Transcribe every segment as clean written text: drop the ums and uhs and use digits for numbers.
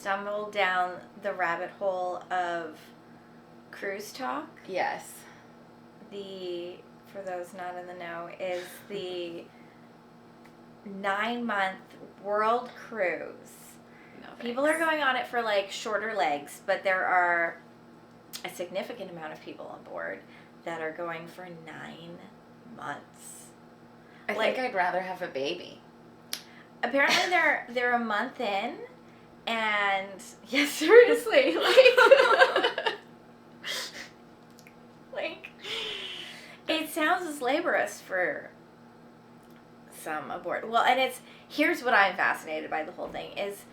stumbled down the rabbit hole of cruise talk. Yes. For those not in the know, is the 9-month world cruise. No, People are going on it for like shorter legs, but there are a significant amount of people on board that are going for 9 months. I think I'd rather have a baby. Apparently they're a month in, and yeah, seriously, like it sounds as laborious for some aboard. Well, and here's what I'm fascinated by the whole thing is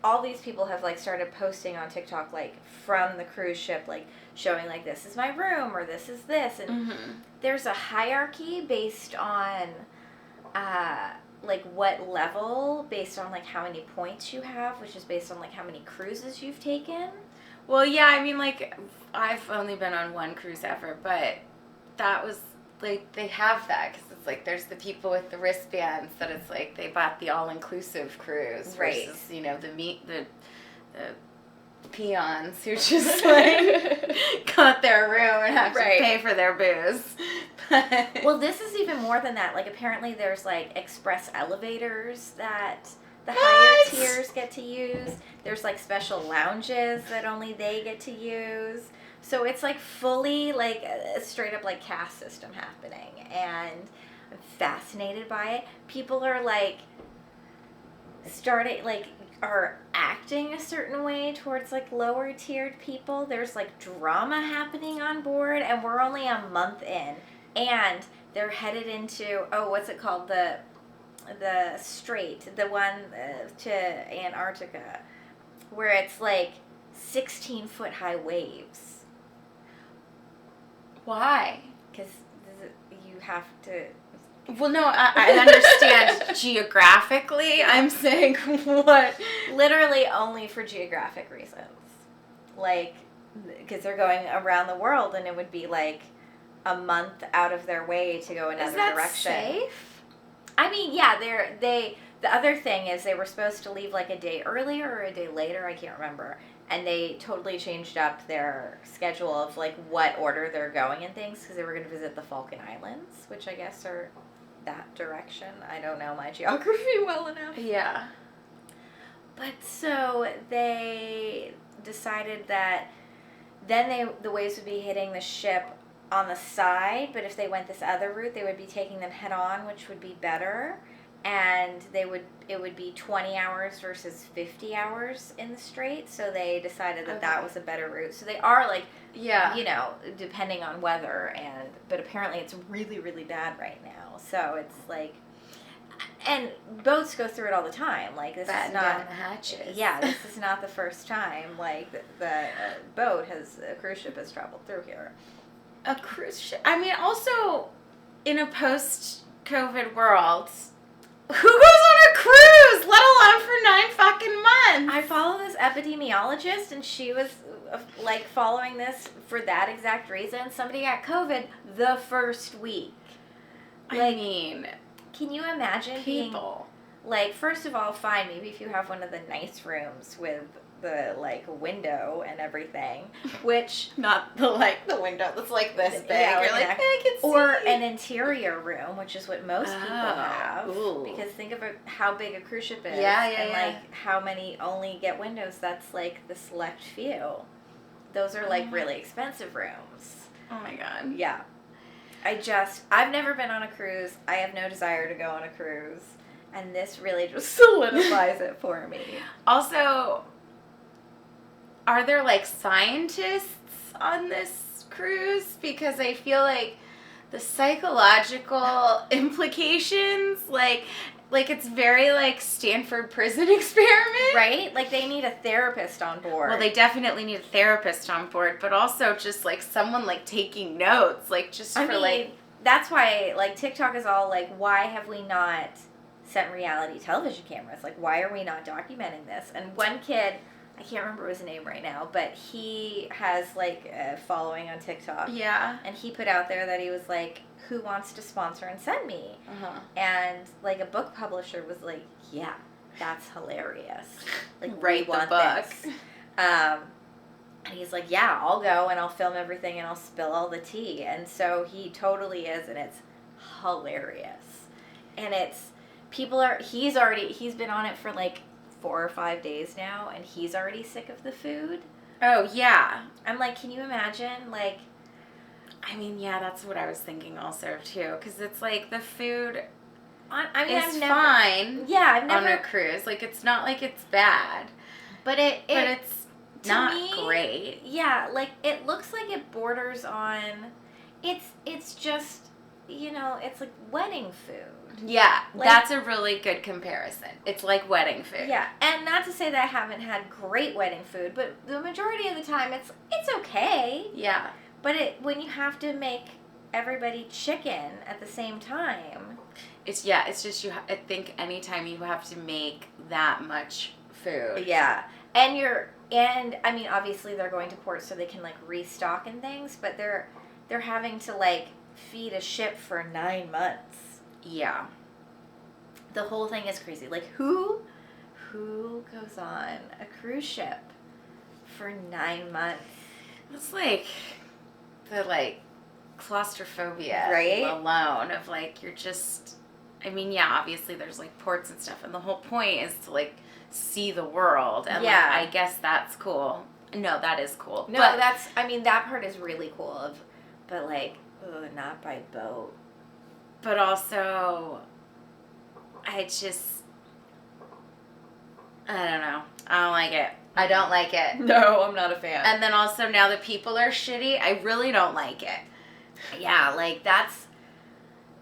all these people have like started posting on TikTok like from the cruise ship, like showing like this is my room or this is this, and there's a hierarchy based on like what level, based on like how many points you have, which is based on like how many cruises you've taken. Well, yeah, I mean, like, I've only been on one cruise ever, but that was, like, they have that, because it's, like, there's the people with the wristbands that it's, like, they bought the all-inclusive cruise versus, you know, the peons who just, like, got their room and have to pay for their booze. Well, this is even more than that. Like, apparently there's, like, express elevators that the higher tiers get to use. There's, like, special lounges that only they get to use. So it's, like, fully, like, a straight-up, like, caste system happening. And I'm fascinated by it. People are, like, are acting a certain way towards, like, lower-tiered people. There's, like, drama happening on board, and we're only a month in. And they're headed into, what's it called? The strait, the one to Antarctica, where it's like 16-foot high waves. Why? Because you have to... Well, no, I understand geographically. I'm saying what? Literally only for geographic reasons. Like, because they're going around the world, and it would be like a month out of their way to go another direction. Is that safe? I mean, yeah, the other thing is they were supposed to leave like a day earlier or a day later, I can't remember, and they totally changed up their schedule of like what order they're going and things, because they were going to visit the Falkland Islands, which I guess are that direction. I don't know my geography well enough. Yeah. But so they decided that then the waves would be hitting the ship on the side, but if they went this other route, they would be taking them head on, which would be better, and it would be 20 hours versus 50 hours in the strait, so they decided that was a better route. So they are like, you know, depending on weather, but apparently it's really, really bad right now, so it's like, and boats go through it all the time, like this is not down the hatches. Yeah, this is not the first time, like the a cruise ship has traveled through here. A cruise ship. I mean, also, in a post-COVID world, who goes on a cruise, let alone for 9 fucking months? I follow this epidemiologist, and she was, like, following this for that exact reason. Somebody got COVID the first week. Like, I mean, can you imagine people being, like, first of all, fine, maybe if you have one of the nice rooms with the like window and everything, which not the window that's like this big. Yeah, you're like, I can see. Or an interior room, which is what most people have. Ooh. Because think of how big a cruise ship is. And like how many only get windows. That's like the select few. Those are like really expensive rooms. Oh my god. Yeah. I've never been on a cruise. I have no desire to go on a cruise. And this really just solidifies it for me. Also, are there, like, scientists on this cruise? Because I feel like the psychological implications, like it's very, like, Stanford prison experiment. Right? Like, they need a therapist on board. Well, they definitely need a therapist on board, but also just, like, someone, like, taking notes, like, just like... That's why, like, TikTok is all, like, why have we not sent reality television cameras? Like, why are we not documenting this? And one kid... I can't remember his name right now, but he has, like, a following on TikTok. Yeah. And he put out there that he was like, who wants to sponsor and send me? Uh-huh. And, like, a book publisher was like, yeah. that's hilarious. Like, Write we want the book. this. And he's like, yeah, I'll go and I'll film everything and I'll spill all the tea. And so he totally is, and it's hilarious. And he's been on it for like 4 or 5 days now, and he's already sick of the food. Oh, yeah. I'm like, can you imagine? Like, I mean, yeah, that's what I was thinking also, too. Because it's like the food is fine on a cruise. Like, it's not like it's bad. But it's not great. Yeah, like, it looks like it borders on... It's just, it's like wedding food. Yeah, like, that's a really good comparison. It's like wedding food. Yeah, and not to say that I haven't had great wedding food, but the majority of the time it's okay. Yeah. But when you have to make everybody chicken at the same time. It's just I think anytime you have to make that much food. Yeah. And I mean, obviously they're going to port so they can like restock and things, but they're having to like feed a ship for 9 months. Yeah. The whole thing is crazy. Like, who goes on a cruise ship for 9 months? It's like the like claustrophobia, right? Alone of like you're just. I mean, yeah, obviously there's like ports and stuff, and the whole point is to like see the world, and like, I guess that's cool. No, that is cool. No, that part is really cool. But like, not by boat. But also, I don't know. I don't like it. I don't like it. No, I'm not a fan. And then also now the people are shitty. I really don't like it. Yeah, like that's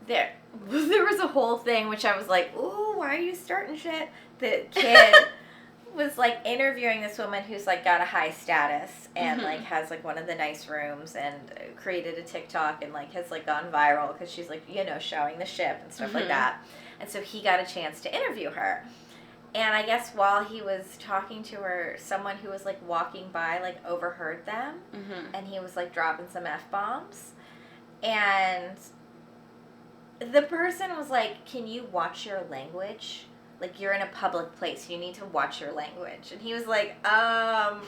there. There was a whole thing which I was like, ooh, why are you starting shit? The kid was like interviewing this woman who's like got a high status and like has like one of the nice rooms and created a TikTok and like has like gone viral because she's like, showing the ship and stuff like that. And so he got a chance to interview her. And I guess while he was talking to her, someone who was like walking by like overheard them, and he was like dropping some F-bombs. And the person was like, can you watch your language? Like, you're in a public place. You need to watch your language. And he was like, at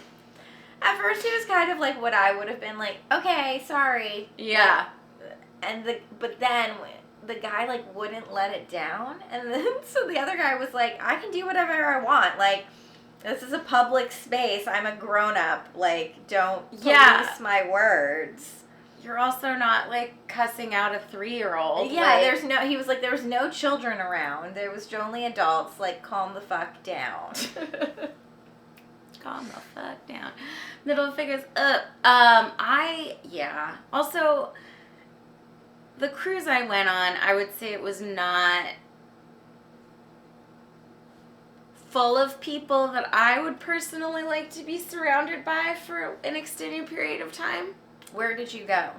first he was kind of like what I would have been like, okay, sorry. Yeah. But then the guy like wouldn't let it down. And then so the other guy was like, I can do whatever I want. Like, this is a public space. I'm a grown up. Like, don't police my words. You're also not, like, cussing out a 3-year-old. Yeah, he was like, there was no children around. There was only adults. Like, calm the fuck down. Calm the fuck down. Middle fingers up. Also, the cruise I went on, I would say it was not full of people that I would personally like to be surrounded by for an extended period of time. Where did you go?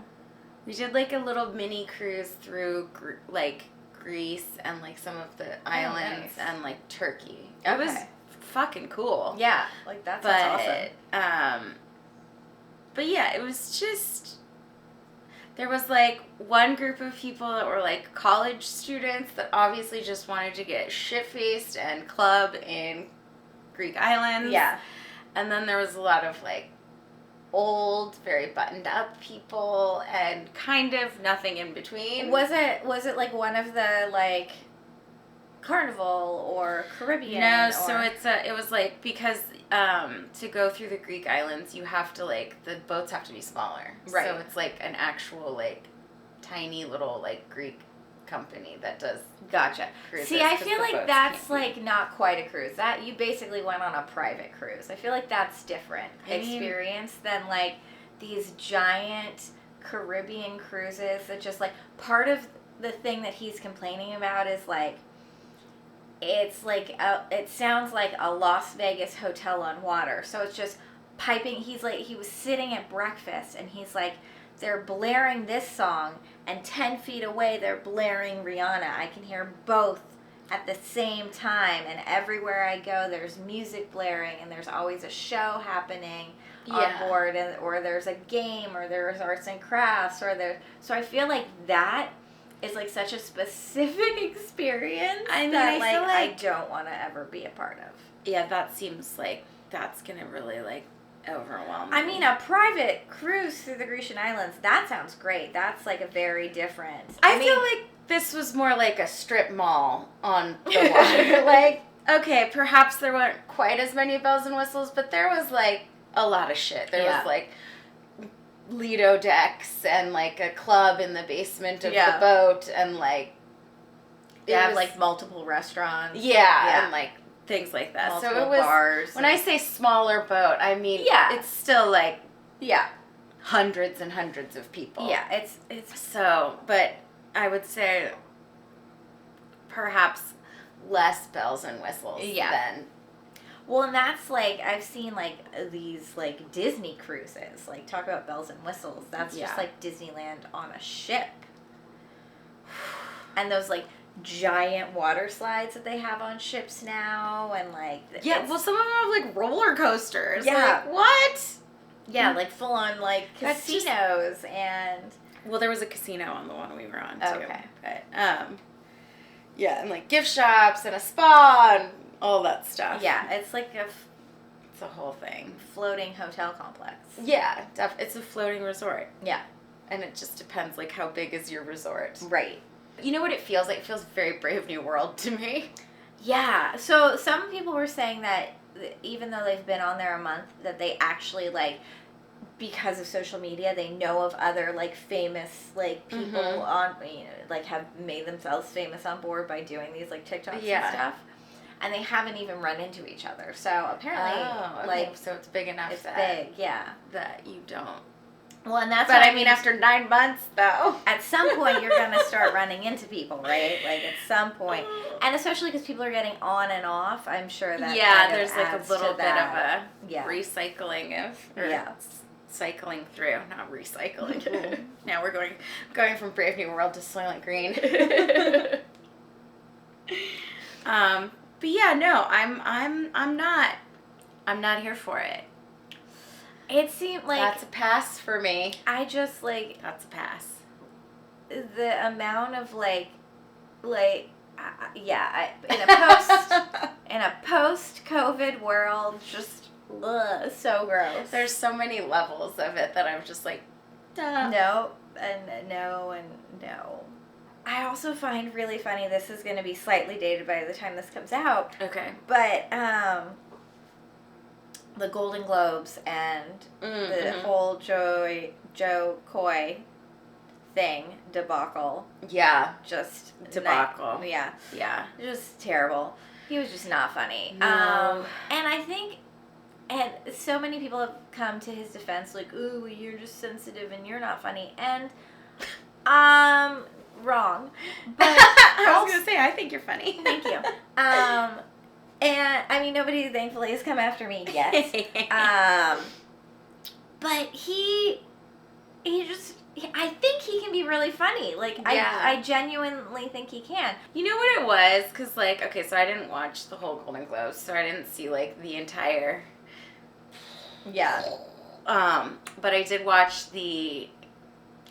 We did like a little mini cruise through like Greece and like some of the islands and like Turkey. It was fucking cool. Yeah, like that's awesome. But yeah, it was just there was like one group of people that were like college students that obviously just wanted to get shit-faced and club in Greek islands. Yeah. And then there was a lot of like old, very buttoned up people and kind of nothing in between. Was it like one of the like Carnival or Caribbean? No, so it was like because to go through the Greek islands you have to like the boats have to be smaller. Right. So it's like an actual like tiny little like Greek company that does cruises. See, I feel like that's like not quite a cruise. That you basically went on a private cruise. I feel like that's different experience than like these giant Caribbean cruises that just like part of the thing that he's complaining about is like it's like it sounds like a Las Vegas hotel on water. So it's just piping. He was sitting at breakfast and he's like, they're blaring this song, and 10 feet away they're blaring Rihanna. I can hear both at the same time, and everywhere I go there's music blaring, and there's always a show happening on board, or there's a game, or there's arts and crafts, so I feel like that is like such a specific experience I mean, that I like feel I like- don't want to ever be a part of. Yeah, that seems like that's gonna really like overwhelm me. I mean, a private cruise through the Grecian Islands, that sounds great. That's like a very different. I mean, feel like this was more like a strip mall on the water. Like, okay, perhaps there weren't quite as many bells and whistles, but there was like a lot of shit. There was like Lido decks and like a club in the basement of the boat and like they have like multiple restaurants. Yeah, and like things like that. Multiple so it was bars. When I say smaller boat, I mean it's still like hundreds and hundreds of people. Yeah, it's so, but I would say perhaps less bells and whistles than. Well, and that's like, I've seen like these like Disney cruises, like talk about bells and whistles. That's just like Disneyland on a ship. And those like giant water slides that they have on ships now, and like. Yeah, well, some of them have like roller coasters. Yeah. Like, what? Yeah, like full on like casinos and. Well, there was a casino on the one we were on, too. Okay. But, yeah, and, like, gift shops and a spa and all that stuff. Yeah, it's like it's a whole thing. Floating hotel complex. Yeah, it's a floating resort. Yeah. And it just depends, like, how big is your resort. Right. You know what it feels like? It feels very Brave New World to me. Yeah. So some people were saying that even though they've been on there a month, that they actually, like, because of social media, they know of other like famous like people on, you know, like have made themselves famous on board by doing these like TikToks and stuff, and they haven't even run into each other. So apparently, like, so it's big enough. It's big, that you don't. Well, and that's. But I mean, after 9 months, though, at some point you're gonna start running into people, right? Like at some point, and especially because people are getting on and off. I'm sure that there's like a little bit of a recycling of cycling through, not recycling. Now we're going from Brave New World to Soylent Green. But yeah, no, I'm not here for it. It seemed like that's a pass for me. I just like that's a pass. The amount of in a post COVID world, just. Ugh, so gross. There's so many levels of it that I'm just like, duh. No, and no, and no. I also find really funny, this is going to be slightly dated by the time this comes out. Okay. But, the Golden Globes and the whole Jo Koy thing, debacle. Yeah. Just. Debacle. Yeah. Yeah. Just terrible. He was just not funny. No. And I think. And so many people have come to his defense, like, ooh, you're just sensitive and you're not funny. And, wrong. But I was going to say, I think you're funny. Thank you. And, I mean, nobody, thankfully, has come after me yet. But he just, I think he can be really funny. Like, I genuinely think he can. You know what it was? Because, like, okay, so I didn't watch the whole Golden Globes, so I didn't see, like, the entire... Yeah. But I did watch the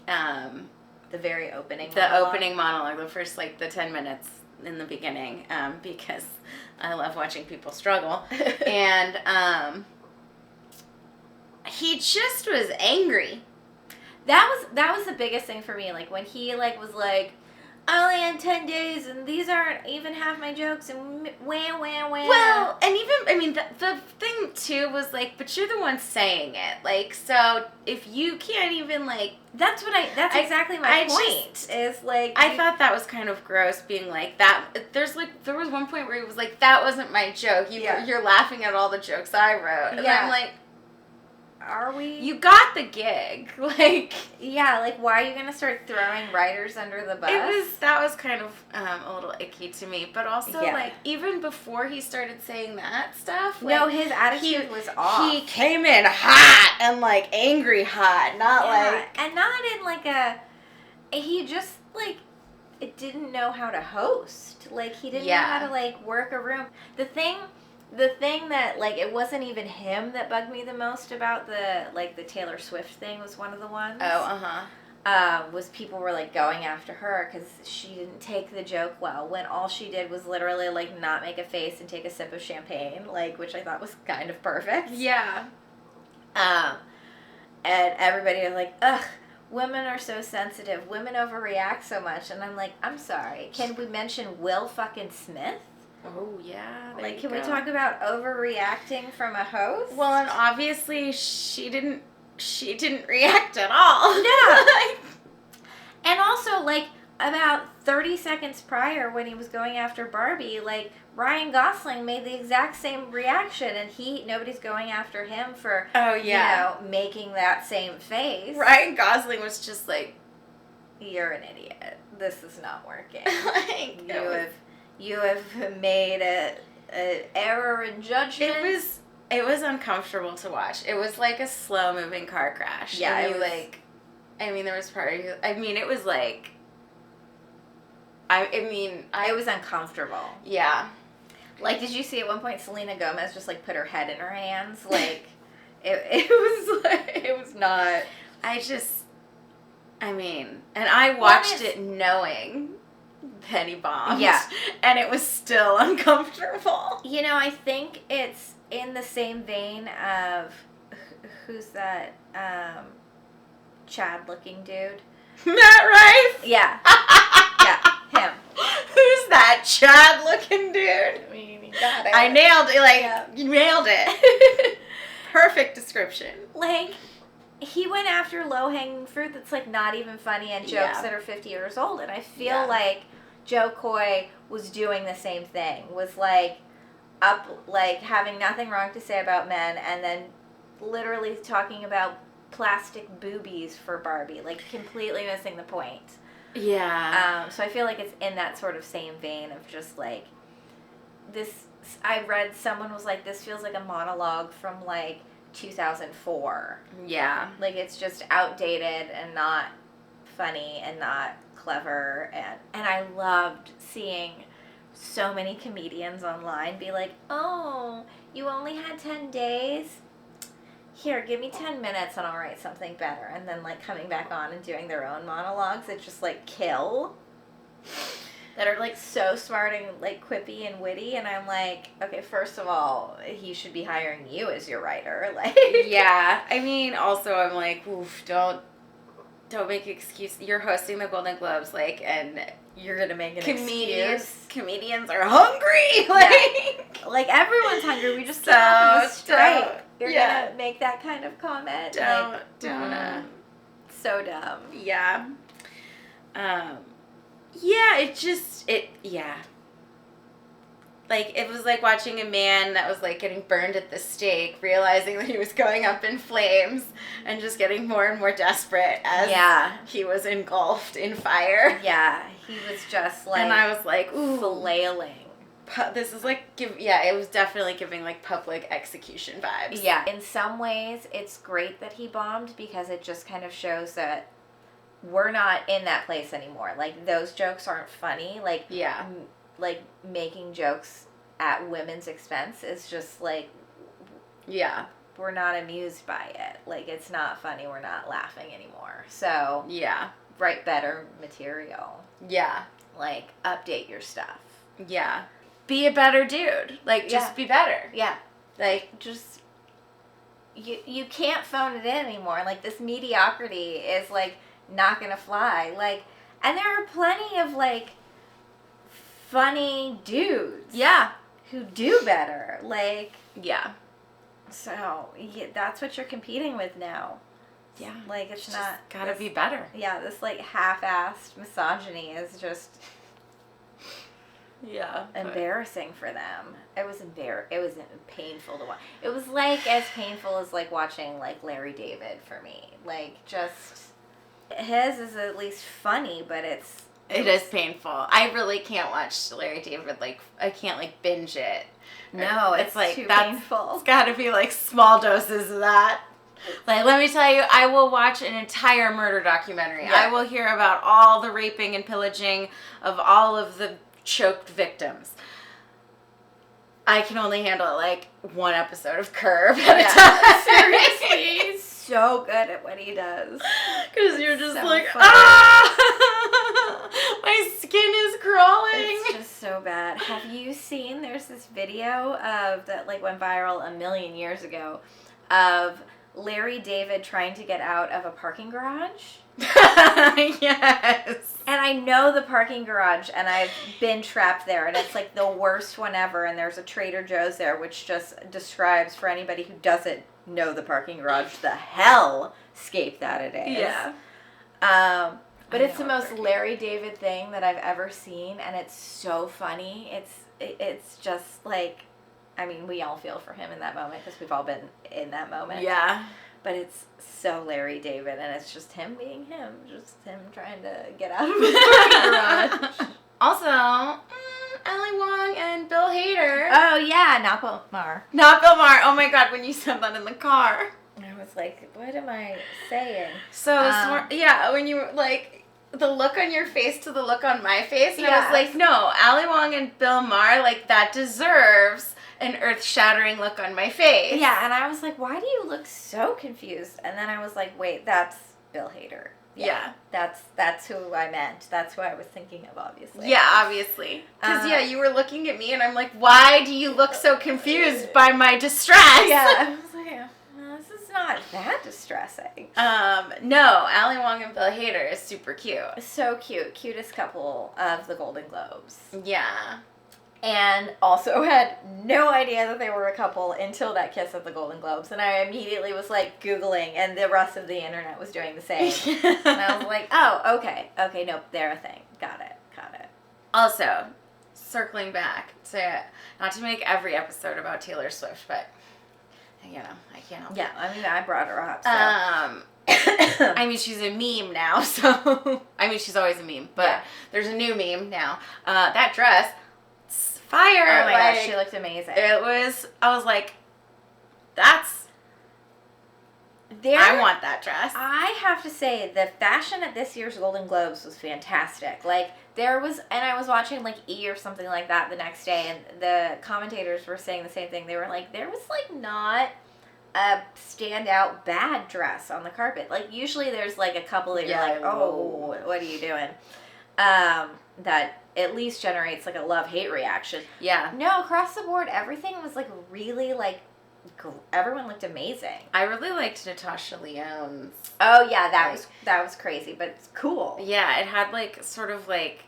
very opening opening monologue, the first, like, the 10 minutes in the beginning, because I love watching people struggle. And, he just was angry. That was the biggest thing for me. Like, when he, like, was like, I only had 10 days, and these aren't even half my jokes, and wham, wham, wham. Well, and even, I mean, the thing, too, was, like, but you're the one saying it. Like, so, if you can't even, like... That's exactly my point, is, like... I thought that was kind of gross, being like, that... there was one point where he was like, that wasn't my joke. You're laughing at all the jokes I wrote. And I'm like... Are we? You got the gig. Like... Yeah, like, why are you going to start throwing writers under the bus? That was kind of a little icky to me. But also, like, even before he started saying that stuff... Like, no, his attitude was off. He came in hot and, like, angry hot. Not like... And not in, like, a... He just, like... It didn't know how to host. Like, he didn't know how to, like, work a room. The thing that, like, it wasn't even him that bugged me the most about the Taylor Swift thing was one of the ones. Oh, was people were like going after her because she didn't take the joke well, when all she did was literally like not make a face and take a sip of champagne, like, which I thought was kind of perfect. Yeah. And everybody was like, ugh, women are so sensitive, women overreact so much, and I'm like, I'm sorry, can we mention Will fucking Smith? Oh, yeah. Like, can we talk about overreacting from a host? Well, and obviously she didn't react at all. No. And also, like, about 30 seconds prior when he was going after Barbie, like, Ryan Gosling made the exact same reaction, and nobody's going after him for, making that same face. Ryan Gosling was just like, you're an idiot. This is not working. Like, you have made an error in judgment. It was uncomfortable to watch. It was like a slow moving car crash. Yeah, and there was part of you. I mean, it was like. It was uncomfortable. Yeah. Like, did you see at one point Selena Gomez just like put her head in her hands? Like, it was not. And I watched it knowing that he bombed. Yeah. And it was still uncomfortable. You know, I think it's in the same vein of, who's that Chad-looking dude? Matt Rife? Yeah. Yeah, him. Who's that Chad-looking dude? I mean, you got it. I nailed it. Like, you nailed it. Perfect description. Like, he went after low-hanging fruit that's, like, not even funny and jokes that are 50 years old. And I feel like Jo Koy was doing the same thing. Was, like, having nothing wrong to say about men and then literally talking about plastic boobies for Barbie. Like, completely missing the point. Yeah. So I feel like it's in that sort of same vein of just, like, this... I read someone was like, this feels like a monologue from, like, 2004. Yeah. Like, it's just outdated and not funny and not clever. And I loved seeing so many comedians online be like, oh, you only had 10 days? Here, give me 10 minutes and I'll write something better. And then, like, coming back on and doing their own monologues that just, like, kill. That are, like, so smart and, like, quippy and witty. And I'm like, okay, first of all, he should be hiring you as your writer. Like, yeah. I mean, also, I'm like, oof, don't make excuses. You're hosting the Golden Globes, like, and you're going to make an excuse. Comedians are hungry. Like, everyone's hungry. We just straight. You're going to make that kind of comment. Don't. So dumb. Yeah. Like, it was like watching a man that was, like, getting burned at the stake, realizing that he was going up in flames and just getting more and more desperate as he was engulfed in fire. Yeah, he was just, like... And I was like, ooh. Flailing. This is, like, it was definitely giving, like, public execution vibes. Yeah. In some ways, it's great that he bombed because it just kind of shows that we're not in that place anymore. Like, those jokes aren't funny. Like, like, making jokes at women's expense is just, like... Yeah. We're not amused by it. Like, it's not funny. We're not laughing anymore. So... Yeah. Write better material. Yeah. Like, update your stuff. Yeah. Be a better dude. Like, just be better. Yeah. Like, just... You can't phone it in anymore. Like, this mediocrity is, like... not gonna fly. Like, and there are plenty of, like, funny dudes who do better. Like, so that's what you're competing with now. Like, it's not gotta be better. This, like, half-assed misogyny is just embarrassing for them. It was painful to watch. It was like as painful as, like, watching, like, Larry David for me. Like, just... His is at least funny, but it is painful. I really can't watch Larry David. Like, I can't, like, binge it. No, it's like too painful. It's got to be, like, small doses of that. Like, let me tell you, I will watch an entire murder documentary. Yeah. I will hear about all the raping and pillaging of all of the choked victims. I can only handle, like, one episode of Curb at a time. Seriously. so good at what he does. Because you're just so like, funny. my skin is crawling. It's just so bad. Have you seen, there's this video of that like went viral a million years ago of Larry David trying to get out of a parking garage? Yes. And I know the parking garage, and I've been trapped there, and it's like the worst one ever, and there's a Trader Joe's there, which just describes, for anybody who doesn't know the parking garage, the hellscape that it is. Yeah. But it's the most Larry David thing that I've ever seen, and it's so funny. It's just like, I mean, we all feel for him in that moment, because we've all been in that moment. Yeah. But it's so Larry David, and it's just him being him. Just him trying to get out of his garage. Also, Ali Wong and Bill Hader. Oh, yeah, not Bill Maher. Not Bill Maher. Oh my god, when you said that in the car. I was like, what am I saying? So, when you were like, the look on your face to the look on my face, and I Yeah. was like, no, Ali Wong and Bill Maher, like, that deserves an earth-shattering look on my face. Yeah, and I was like, why do you look so confused? And then I was like, wait, that's Bill Hader. Yeah. That's who I meant. That's who I was thinking of, obviously. Yeah, obviously. Because, you were looking at me, and I'm like, why do you look so confused by my distress? Yeah, I was like, well, this is not that distressing. No, Ali Wong and Bill Hader is super cute. So cute. Cutest couple of the Golden Globes. Yeah. And also had no idea that they were a couple until that kiss at the Golden Globes. And I immediately was like Googling, and the rest of the internet was doing the same. And I was like, oh, okay, nope, they're a thing. Got it. Also, circling back to, not to make every episode about Taylor Swift, but, I can't help it. Yeah, I mean, I brought her up, so. I mean, she's a meme now, so, I mean, she's always a meme, but Yeah. there's a new meme now. That dress, fire. Oh my gosh, she looked amazing. I was like, I want that dress. I have to say, the fashion at this year's Golden Globes was fantastic. Like, and I was watching, like, E! Or something like that the next day, and the commentators were saying the same thing. They were like, there was, like, not a standout bad dress on the carpet. Like, usually there's, like, a couple that you're like, oh, what are you doing? That at least generates, like, a love-hate reaction. Yeah. No, across the board, everything was, like, really, like, everyone looked amazing. I really liked Natasha Lyonne's. Oh yeah, that was crazy, but it's cool. Yeah, it had like sort of like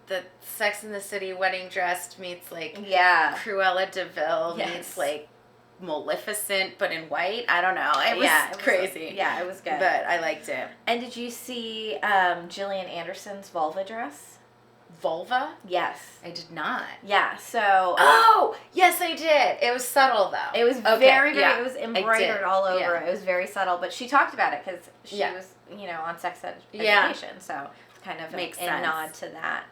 the Sex and the City wedding dress meets like Cruella de Vil meets like Maleficent, but in white. I don't know. It was crazy. It was good. But I liked it. And did you see Gillian Anderson's vulva dress? Vulva? Yes. I did not. Yeah, so... oh! Yes, I did. It was subtle, though. It was very, it was embroidered all over. It was very subtle, but she talked about it because she was, on sex education, so kind of makes a nod to that.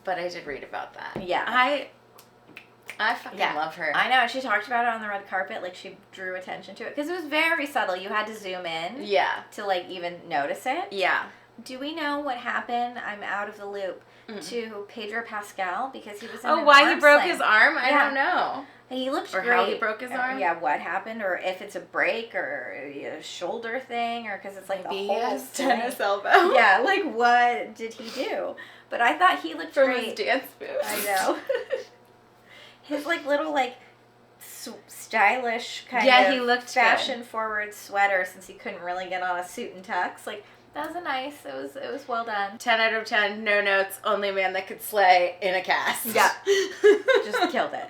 But I did read about that. Yeah. I fucking love her. I know. She talked about it on the red carpet. Like, she drew attention to it because it was very subtle. You had to zoom in. Yeah. To, like, even notice it. Yeah. Do we know what happened? I'm out of the loop. To Pedro Pascal because he was in an why arm he broke sling. his arm? I don't know. He looked or great. How he broke his arm? Yeah, what happened, or if it's a break or a shoulder thing, or because it's like maybe the whole tennis elbow. Yeah, like what did he do? But I thought he looked from great. his dance moves. I know. His like little like stylish kind of he looked fashion forward sweater since he couldn't really get on a suit and tux. Like that was it was well done. 10 out of 10, no notes, only man that could slay in a cast. Yeah. Just killed it.